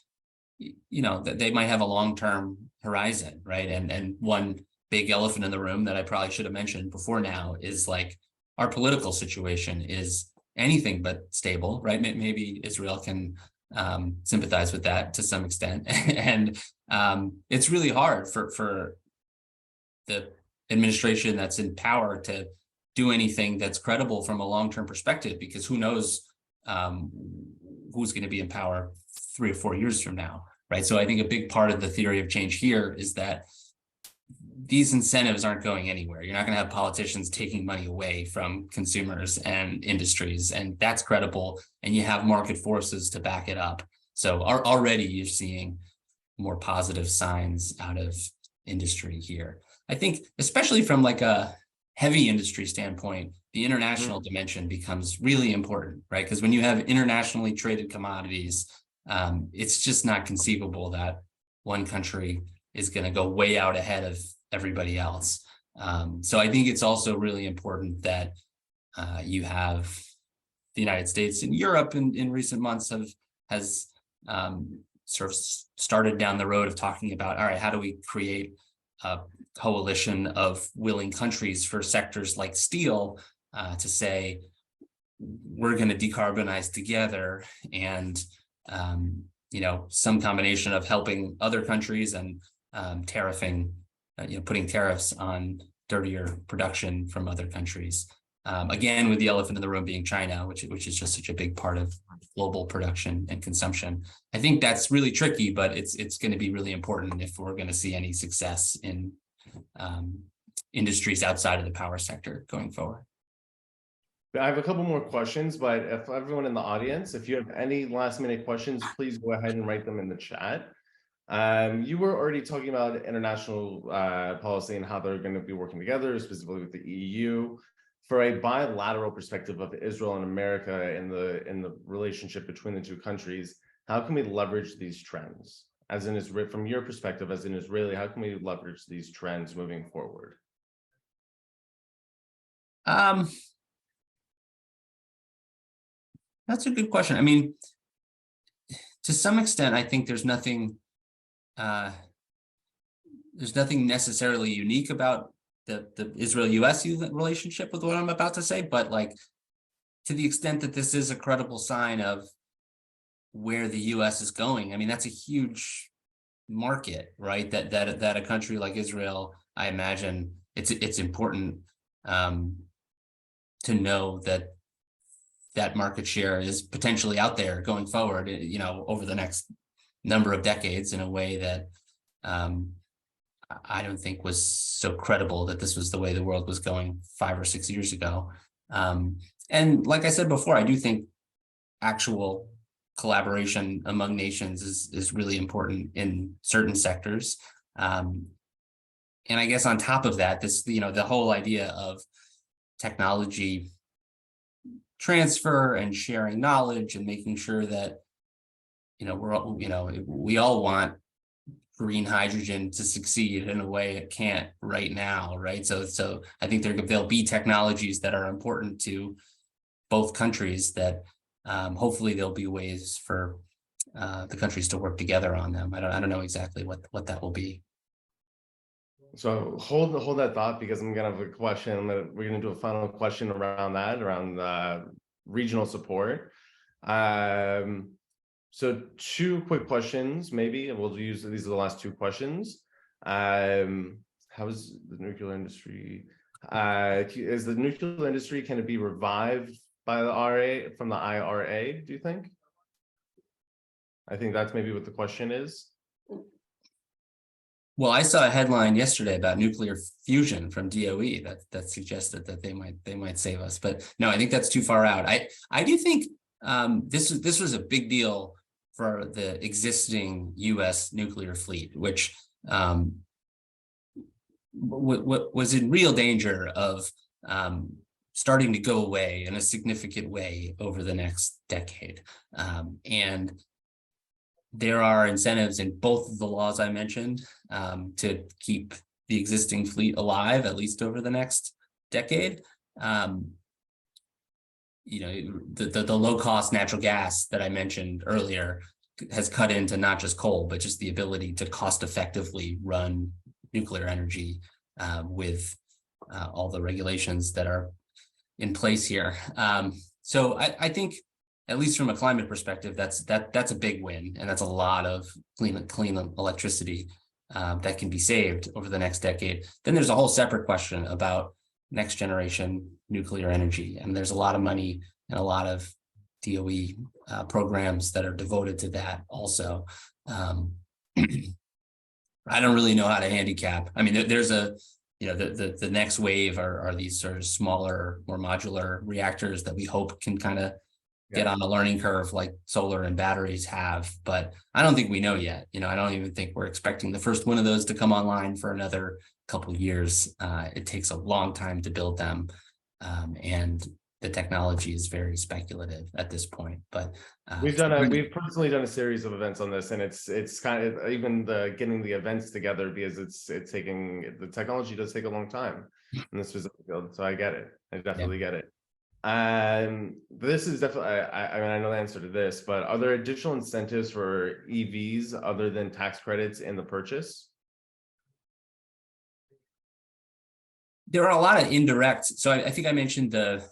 that they might have a long-term horizon, right? And one big elephant in the room that I probably should have mentioned before now is, like, our political situation is anything but stable, right? Maybe Israel can sympathize with that to some extent. And it's really hard for the administration that's in power to do anything that's credible from a long-term perspective, because who knows who's going to be in power 3 or 4 years from now, right? So I think a big part of the theory of change here is that these incentives aren't going anywhere. You're not going to have politicians taking money away from consumers and industries, and that's credible. And you have market forces to back it up. So already you're seeing more positive signs out of industry here. I think, especially from like a heavy industry standpoint, the international dimension becomes really important, right? Because when you have internationally traded commodities, it's just not conceivable that one country is going to go way out ahead of everybody else. So I think it's also really important that you have the United States and Europe in recent months has sort of started down the road of talking about, all right, how do we create a coalition of willing countries for sectors like steel to say, we're going to decarbonize together, and some combination of helping other countries and tariffing, putting tariffs on dirtier production from other countries. Again, with the elephant in the room being China, which is just such a big part of global production and consumption. I think that's really tricky, but it's going to be really important if we're going to see any success in industries outside of the power sector going forward. I have a couple more questions, but if everyone in the audience, if you have any last minute questions, please go ahead and write them in the chat. You were already talking about international policy and how they're going to be working together, specifically with the EU. For a bilateral perspective of Israel and America in the relationship between the two countries, how can we leverage these trends? As in, from your perspective as an Israeli, how can we leverage these trends moving forward? That's a good question. I mean, to some extent, I think there's nothing necessarily unique about the Israel-US relationship with what I'm about to say, but like, to the extent that this is a credible sign of where the US is going, I mean, that's a huge market, right? That a country like Israel, I imagine it's important to know that market share is potentially out there going forward, over the next number of decades in a way that I don't think was so credible that this was the way the world was going 5 or 6 years ago. And like I said before, I do think actual collaboration among nations is really important in certain sectors. And I guess on top of that, the whole idea of technology transfer and sharing knowledge and making sure that, we all want green hydrogen to succeed in a way it can't right now, right? So I think there'll be technologies that are important to both countries that hopefully there'll be ways for the countries to work together on them. I don't know exactly what that will be. So hold that thought, because I'm gonna have a question. We're gonna do a final question around regional support. So 2 quick questions, maybe, and we'll use these are the last 2 questions. How is the nuclear industry? Is the nuclear industry, can it be revived by the IRA? Do you think? I think that's maybe what the question is. Well, I saw a headline yesterday about nuclear fusion from DOE that suggested that they might save us, but no, I think that's too far out. I do think this was a big deal for the existing U.S. nuclear fleet, which was in real danger of starting to go away in a significant way over the next decade. And there are incentives in both of the laws I mentioned to keep the existing fleet alive, at least over the next decade. The low-cost natural gas that I mentioned earlier has cut into not just coal, but just the ability to cost-effectively run nuclear energy with all the regulations that are in place here. So I think, at least from a climate perspective, that's a big win, and that's a lot of clean electricity that can be saved over the next decade. Then there's a whole separate question about next generation nuclear energy, and there's a lot of money and a lot of DOE programs that are devoted to that also. I don't really know how to handicap. I mean, there's a, the next wave are these sort of smaller, more modular reactors that we hope can kind of get on a learning curve like solar and batteries have. But I don't think we know yet. I don't even think we're expecting the first one of those to come online for another couple of years. It takes a long time to build them. And the technology is very speculative at this point, but we've personally done a series of events on this, and it's kind of even getting the events together, because the technology does take a long time in this specific field. So I get it. I definitely get it. This is definitely, I mean, I know the answer to this, but are there additional incentives for EVs other than tax credits in the purchase? There are a lot of indirect. So I think I mentioned there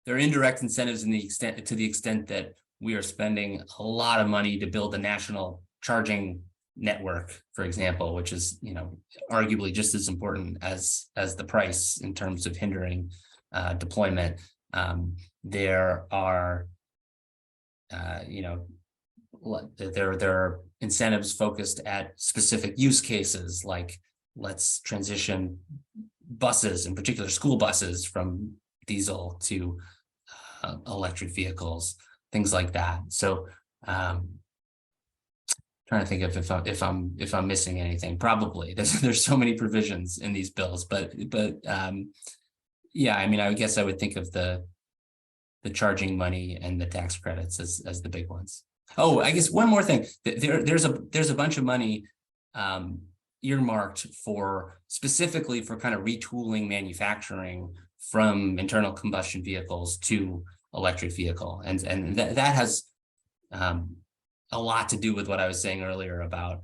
are indirect incentives to the extent that we are spending a lot of money to build a national charging network, for example, which is, arguably just as important as the price in terms of hindering deployment. There are, there are incentives focused at specific use cases, like let's transition buses, in particular school buses, from diesel to electric vehicles, things like that. So trying to think of if I'm missing anything. Probably there's so many provisions in these bills, but yeah, I mean, I guess I would think of the charging money and the tax credits as the big ones. Oh, I guess one more thing. There's a bunch of money earmarked specifically for kind of retooling manufacturing from internal combustion vehicles to electric vehicle, and that has a lot to do with what I was saying earlier about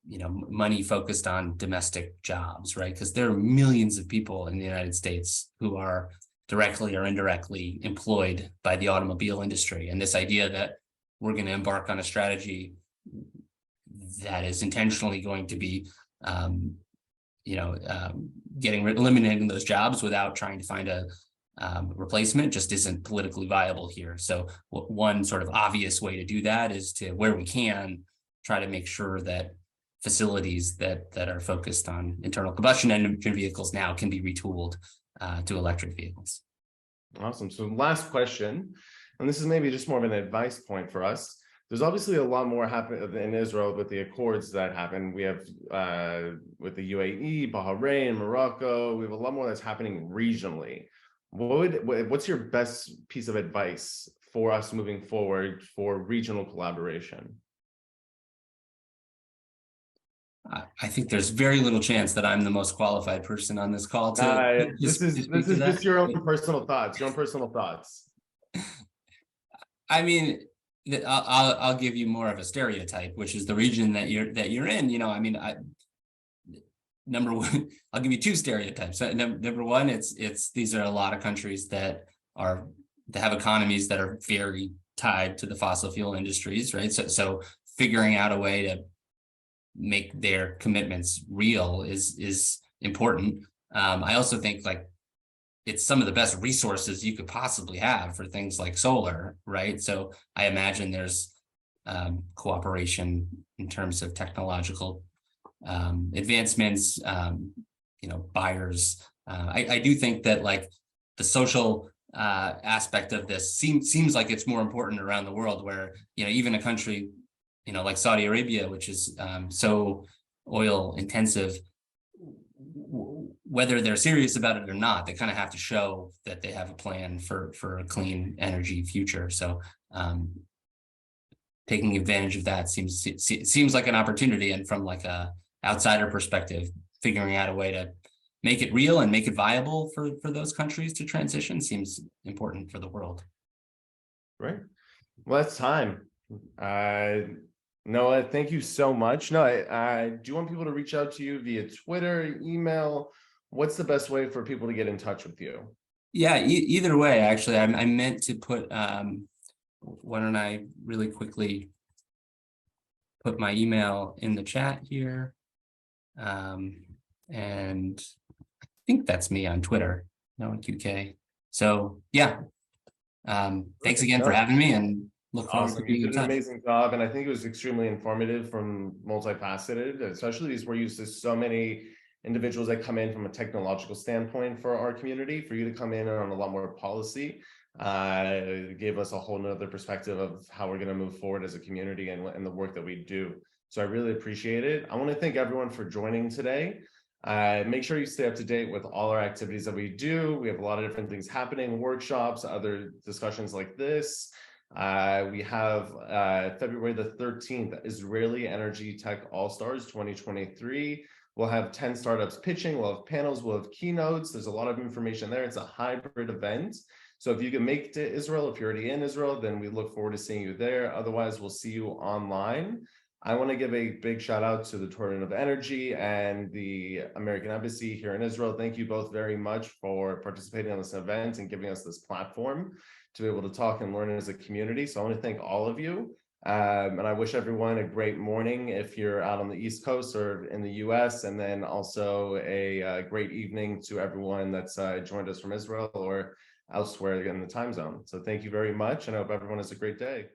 money focused on domestic jobs, right? Because there are millions of people in the United States who are directly or indirectly employed by the automobile industry, and this idea that we're going to embark on a strategy that is intentionally going to be eliminating those jobs without trying to find a replacement just isn't politically viable here. So one sort of obvious way to do that is to, where we can, try to make sure that facilities that are focused on internal combustion engine vehicles now can be retooled to electric vehicles. Awesome. So last question, and this is maybe just more of an advice point for us. There's obviously a lot more happening in Israel with the accords that happen. We have with the UAE, Bahrain, Morocco. We have a lot more that's happening regionally. What's your best piece of advice for us moving forward for regional collaboration? I think there's very little chance that I'm the most qualified person on this call to. This is just your own personal thoughts. Your own personal thoughts. I mean, I'll give you more of a stereotype, which is the region that you're in. I mean, number one, I'll give you two stereotypes. Number one, these are a lot of countries that have economies that are very tied to the fossil fuel industries, right? So figuring out a way to make their commitments real is important. I also think it's some of the best resources you could possibly have for things like solar, right? So I imagine there's cooperation in terms of technological advancements, buyers. I do think that the social aspect of this seems like it's more important around the world, where even a country like Saudi Arabia, which is so oil intensive, whether they're serious about it or not, they kind of have to show that they have a plan for a clean energy future. So taking advantage of that seems like an opportunity, and from a outsider perspective, figuring out a way to make it real and make it viable for those countries to transition seems important for the world. Right. Well, that's time. Noah, thank you so much. No, I do want people to reach out to you via Twitter, email. What's the best way for people to get in touch with you? Yeah, either way, actually, I meant to put, why don't I really quickly put my email in the chat here. And I think that's me on Twitter, Noah QK. So yeah, thanks again for having me, and Look forward to Awesome. You being in did an touch. amazing job, and I think it was extremely informative from multifaceted, especially as we're used to so many individuals that come in from a technological standpoint for our community. For you to come in on a lot more policy, gave us a whole nother perspective of how we're going to move forward as a community and the work that we do. So I really appreciate it. I want to thank everyone for joining today. Make sure you stay up to date with all our activities that we do. We have a lot of different things happening, workshops, other discussions like this. We have February the 13th, Israeli Energy Tech All-Stars 2023. We'll have 10 startups pitching, we'll have panels, we'll have keynotes. There's a lot of information there. It's a hybrid event. So if you can make it to Israel, if you're already in Israel, then we look forward to seeing you there. Otherwise, we'll see you online. I want to give a big shout out to the Department of Energy and the American Embassy here in Israel. Thank you both very much for participating on this event and giving us this platform to be able to talk and learn as a community. So I want to thank all of you. And I wish everyone a great morning if you're out on the East Coast or in the US, and then also a great evening to everyone that's joined us from Israel or elsewhere in the time zone. So thank you very much, and I hope everyone has a great day.